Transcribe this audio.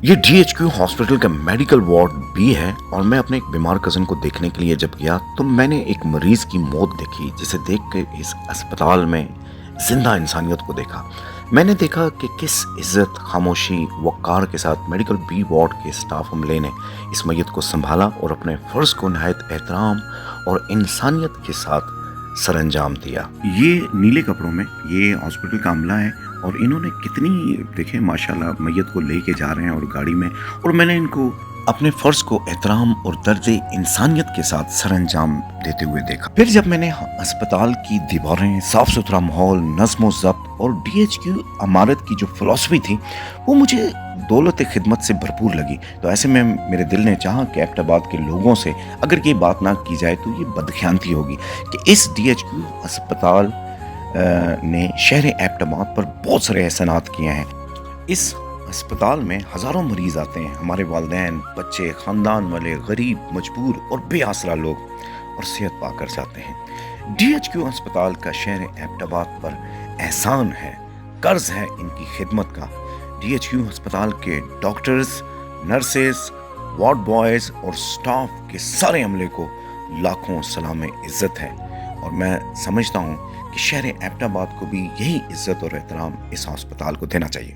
یہ DHQ hospital کا medical ward بھی ہے اور میں اپنے ایک بیمار کزن کو دیکھنے کے لیے جب گیا تو میں نے ایک مریض کی موت دیکھی جسے دیکھ کے اس اسپتال میں زندہ انسانیت کو دیکھا۔ میں نے دیکھا کہ کس عزت، خاموشی، وقار کے ساتھ میڈیکل بی وارڈ کے سٹاف عملے نے اس میت کو سنبھالا اور اپنے فرض کو نہایت احترام اور انسانیت کے ساتھ سر انجام دیا۔ یہ نیلے کپڑوں میں یہ ہاسپٹل کا عملہ ہے اور انہوں نے کتنی دیکھیں ماشاءاللہ میت کو لے کے جا رہے ہیں اور گاڑی میں، اور میں نے ان کو اپنے فرض کو احترام اور درد انسانیت کے ساتھ سر انجام دیتے ہوئے دیکھا۔ پھر جب میں نے اسپتال کی دیواریں، صاف ستھرا ماحول، نظم و ضبط اور DHQ عمارت کی جو فلسفی تھی وہ مجھے دولت خدمت سے بھرپور لگی، تو ایسے میں میرے دل نے چاہا کہ ایبٹ آباد کے لوگوں سے اگر یہ بات نہ کی جائے تو یہ بدخیانتی ہوگی کہ اس DHQ اسپتال نے شہر ایبٹ آباد پر بہت سارے احسانات کیے ہیں۔ اس اسپتال میں ہزاروں مریض آتے ہیں، ہمارے والدین، بچے، خاندان والے، غریب، مجبور اور بے آسرا لوگ، اور صحت پا کر جاتے ہیں۔ DHQ اسپتال کا شہر ایبٹ آباد پر احسان ہے، قرض ہے ان کی خدمت کا۔ DHQ اسپتال کے ڈاکٹرز، نرسز، وارڈ بوائز اور سٹاف کے سارے عملے کو لاکھوں سلام عزت ہے، اور میں سمجھتا ہوں کہ شہر ایبٹ آباد کو بھی یہی عزت اور احترام اس ہسپتال کو دینا چاہیے۔